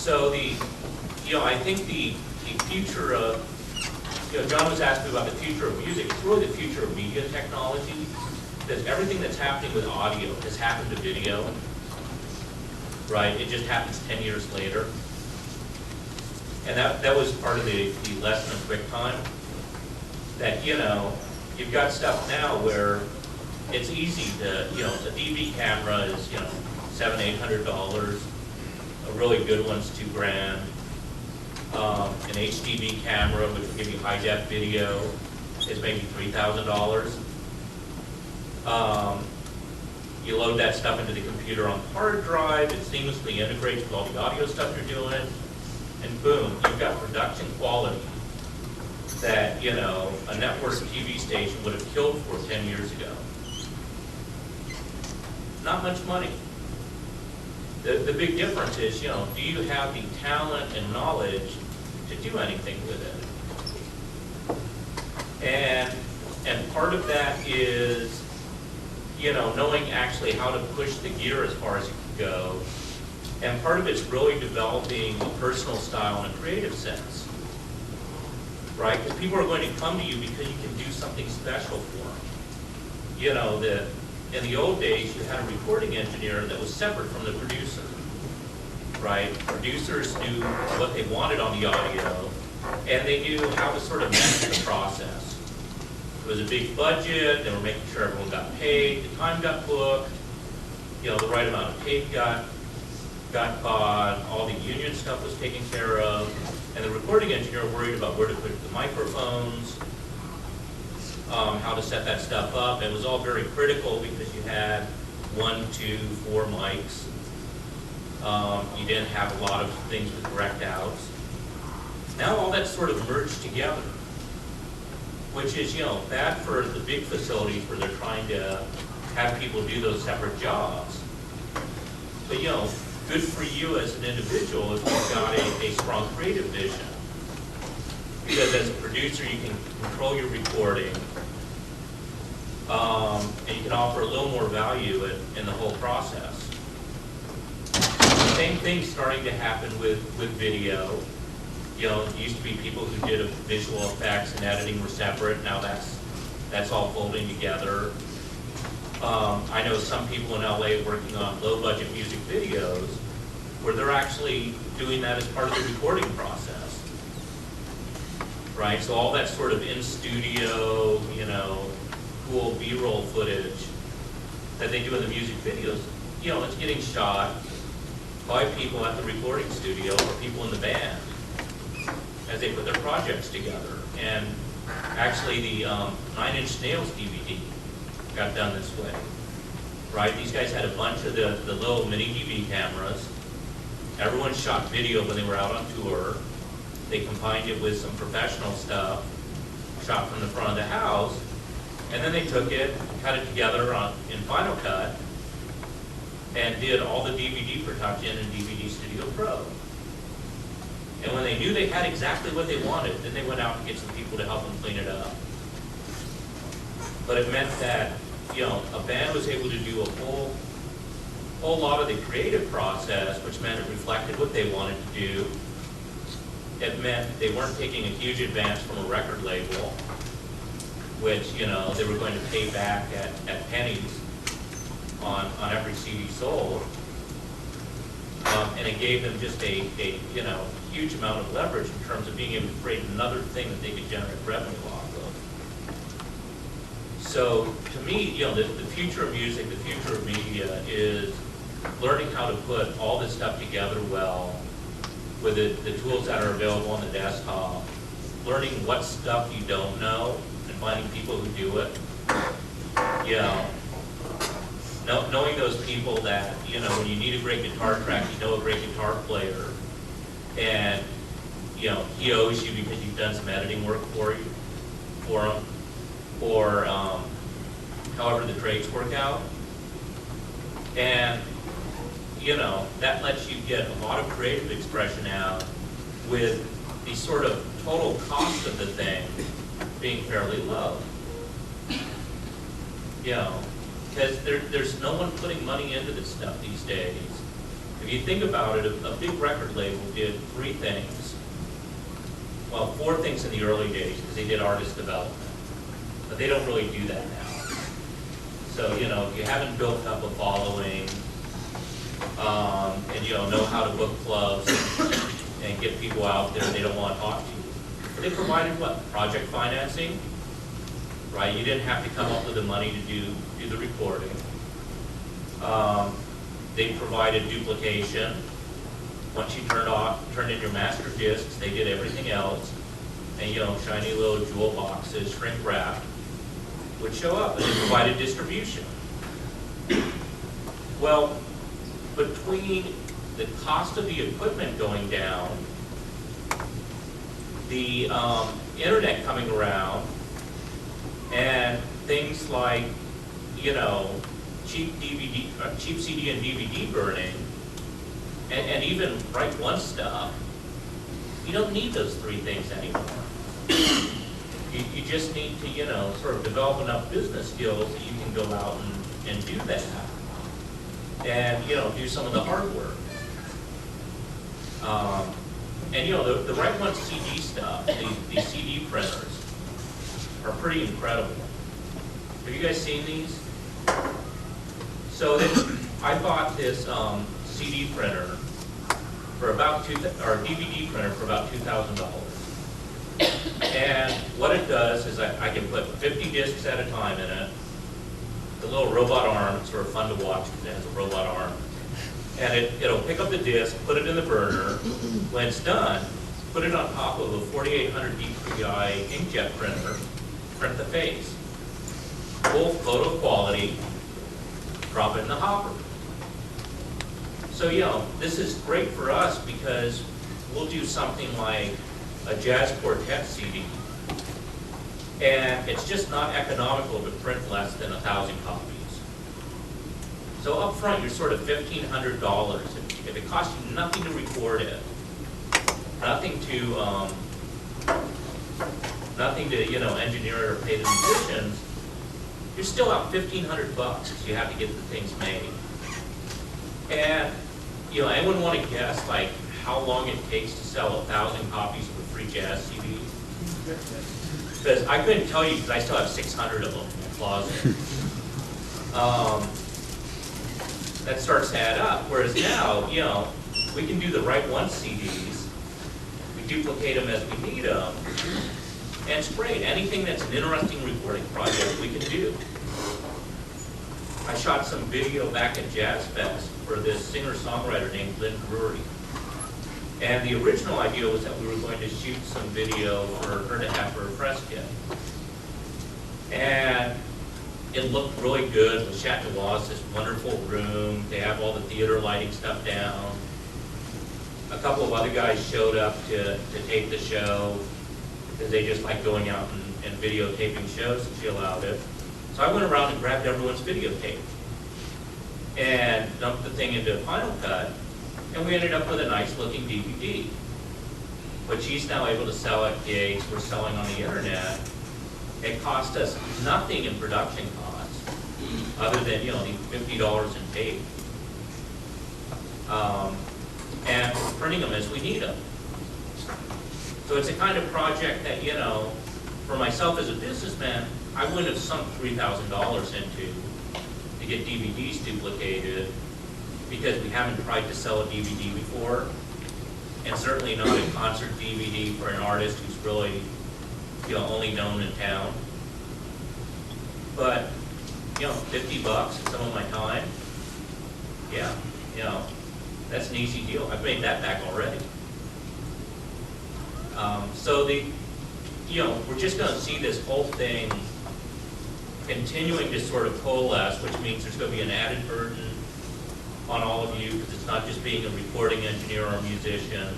So I think the future of, John was asking about the future of music. It's really the future of media technology, because everything that's happening with audio has happened to video, right? It just happens 10 years later. And that was part of the lesson of QuickTime, that, you've got stuff now where it's easy to, a DV camera is, $700, $800. A really good one's $2,000. An HDV camera, which will give you high def video, is maybe $3,000. You load that stuff into the computer on the hard drive, it seamlessly integrates with all the audio stuff you're doing, and boom, you've got production quality that, a network TV station would have killed for 10 years ago. Not much money. The big difference is, do you have the talent and knowledge to do anything with it? And part of that is, knowing actually how to push the gear as far as you can go. And part of it's really developing a personal style and a creative sense, right? Because people are going to come to you because you can do something special for them. In the old days, you had a recording engineer that was separate from the producer, right? Producers knew what they wanted on the audio, and they knew how to sort of manage the process. It was a big budget, they were making sure everyone got paid, the time got booked, the right amount of tape got caught, all the union stuff was taken care of, and the recording engineer worried about where to put the microphones, how to set that stuff up. It was all very critical because you had 1, 2, 4 mics. You didn't have a lot of things with direct outs. Now all that's sort of merged together, which is, bad for the big facilities where they're trying to have people do those separate jobs. But, good for you as an individual if you've got a strong creative vision. Because as a producer, you can control your recording, and you can offer a little more value in the whole process. Same thing starting to happen with video. It used to be people who did visual effects and editing were separate. Now that's all folding together. I know some people in LA working on low-budget music videos where they're actually doing that as part of the recording process, right? So all that sort of in-studio, cool B-roll footage that they do in the music videos, it's getting shot by people at the recording studio or people in the band as they put their projects together. And actually the 9 Inch Nails DVD got done this way, right? These guys had a bunch of the little mini DV cameras. Everyone shot video when they were out on tour. They combined it with some professional stuff, shot from the front of the house, and then they took it, cut it together in Final Cut, and did all the DVD production in DVD Studio Pro. And when they knew they had exactly what they wanted, then they went out and get some people to help them clean it up. But it meant that, a band was able to do a whole lot of the creative process, which meant it reflected what they wanted to do. It meant they weren't taking a huge advance from a record label, which, they were going to pay back at pennies on every CD sold. And it gave them just a huge amount of leverage in terms of being able to create another thing that they could generate revenue off of. So to me, the future of music, the future of media is learning how to put all this stuff together well with the tools that are available on the desktop, learning what stuff you don't know and finding people who do it. Knowing those people that, when you need a great guitar track, you know a great guitar player, and, he owes you because you've done some editing work for him, or however the trades work out. And, that lets you get a lot of creative expression out with the sort of total cost of the thing being fairly low. Because there's no one putting money into this stuff these days. if you think about it, a big record label did 3 things. Well, 4 things in the early days, because they did artist development. But they don't really do that now. So, you know, if you haven't built up a following, and you know how to book clubs and get people out there, they don't want to talk to you. But they provided what? Project financing, right? You didn't have to come up with the money to do the recording. They provided duplication. Once you turned in your master discs, they did everything else. And you know, shiny little jewel boxes, shrink wrapped, would show up, and they provided distribution. Well, between the cost of the equipment going down, the internet coming around, and things like, you know, cheap CD and DVD burning, and even write one stuff, you don't need those 3 things anymore. You just need to, you know, sort of develop enough business skills that you can go out and do that. And, you know, do some of the hard work. And, you know, the Right One CD stuff, these CD printers, are pretty incredible. Have you guys seen these? So I bought this CD printer for about DVD printer for about $2,000. And what it does is I can put 50 discs at a time in it. The little robot arm, it's sort of fun to watch because it has a robot arm. And it'll pick up the disc, put it in the burner. When it's done, put it on top of a 4800 DPI inkjet printer, print the face. Full photo quality, drop it in the hopper. So, you know, this is great for us because we'll do something like a jazz quartet CD. And it's just not economical to print less than 1,000 copies. So up front, you're sort of $1,500. If it costs you nothing to record it, nothing to you know, engineer it or pay the musicians, you're still out $1,500 because you have to get the things made. And you know, anyone want to guess like how long it takes to sell 1,000 copies of a free jazz CD? Because I couldn't tell you because I still have 600 of them in my closet. That starts to add up. Whereas now, you know, we can do the Right One CDs. We duplicate them as we need them. And it's great. Anything that's an interesting recording project, we can do. I shot some video back at Jazz Fest for this singer-songwriter named Lynn Drury. And the original idea was that we were going to shoot some video for her to have for a press kit. And it looked really good. The Chateau is this wonderful room. They have all the theater lighting stuff down. A couple of other guys showed up to tape the show because they just like going out and videotaping shows, and she allowed it. So I went around and grabbed everyone's videotape and dumped the thing into Final Cut, and we ended up with a nice looking DVD, which she's now able to sell at gigs. We're selling on the internet. It cost us nothing in production costs, other than, you know, the $50 in tape. And we're printing them as we need them. So it's a kind of project that, you know, for myself as a businessman, I wouldn't have sunk $3,000 into to get DVDs duplicated because we haven't tried to sell a DVD before, and certainly not a concert DVD for an artist who's really, you know, only known in town. But, you know, $50 and some of my time, yeah, you know, that's an easy deal. I've made that back already. So you know, we're just going to see this whole thing continuing to sort of coalesce, which means there's going to be an added burden on all of you because it's not just being a recording engineer or a musician.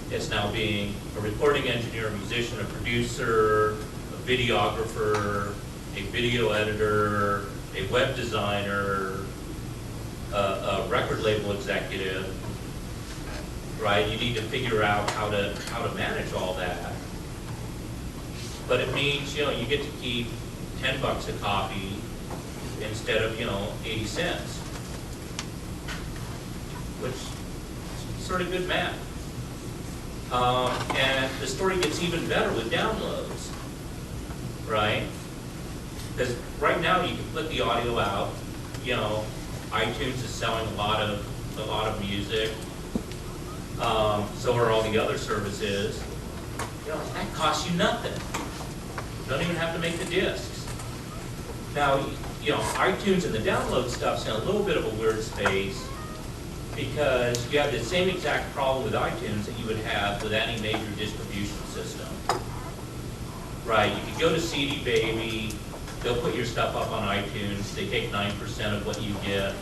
It's now being a recording engineer, a musician, a producer, a videographer, a video editor, a web designer, a record label executive, right? You need to figure out how to manage all that. But it means, you know, you get to keep $10 a copy instead of, you know, 80 cents, which sort of good math. And the story gets even better with downloads, right? Because right now you can put the audio out. You know, iTunes is selling a lot of music. So are all the other services. You know, that costs you nothing. You don't even have to make the discs. Now, you know, iTunes and the download stuff's in a little bit of a weird space because you have the same exact problem with iTunes that you would have with any major distribution system. Right, you could go to CD Baby, they'll put your stuff up on iTunes, they take 9% of what you get,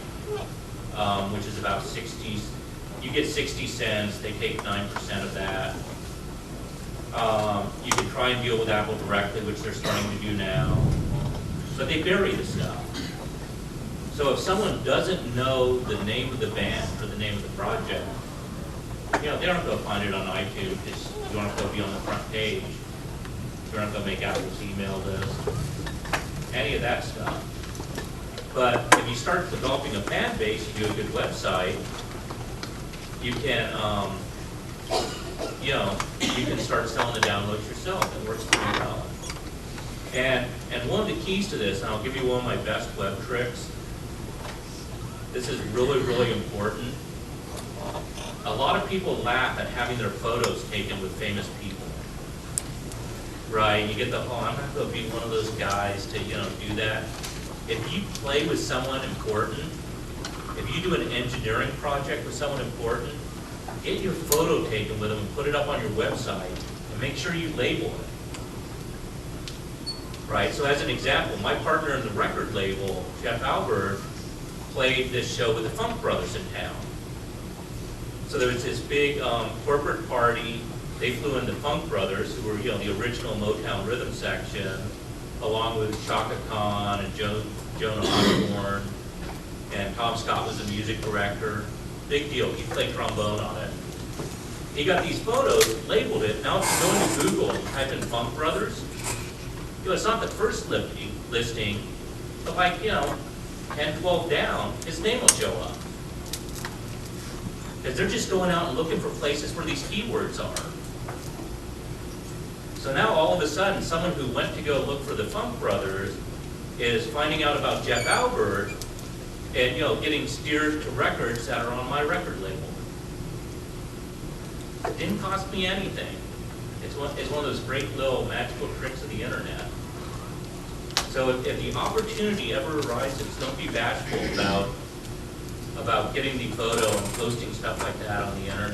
which is about 60, you get 60 cents, they take 9% of that. You can try and deal with Apple directly, which they're starting to do now, but they bury the stuff. So if someone doesn't know the name of the band or the name of the project, you know, they don't go find it on iTunes, you don't have to be on the front page. You don't have to make Apple's email list, any of that stuff. But if you start developing a fan base, you do a good website, you can, you know, you can start selling the downloads yourself. It works pretty well. And one of the keys to this, and I'll give you one of my best web tricks. This is really, really important. A lot of people laugh at having their photos taken with famous people. Right, you get the, oh, I'm not going to be one of those guys to, you know, do that. If you play with someone important, if you do an engineering project with someone important, get your photo taken with them and put it up on your website and make sure you label it. Right, so as an example, my partner in the record label, Jeff Albert, played this show with the Funk Brothers in town. So there was this big corporate party. They flew in the Funk Brothers, who were, you know, the original Motown rhythm section, along with Chaka Khan and Jonah Osborne, and Tom Scott was the music director. Big deal. He played trombone on it. He got these photos, labeled it. Now if you go into Google and type in Funk Brothers, you know, it's not the first listing, but like, you know, 10, 12 down, his name will show up. Because they're just going out and looking for places where these keywords are. So now all of a sudden, someone who went to go look for the Funk Brothers is finding out about Jeff Albert and, you know, getting steered to records that are on my record label. It didn't cost me anything. It's one of those great little magical tricks of the internet. So if the opportunity ever arises, don't be bashful about getting the photo and posting stuff like that on the internet.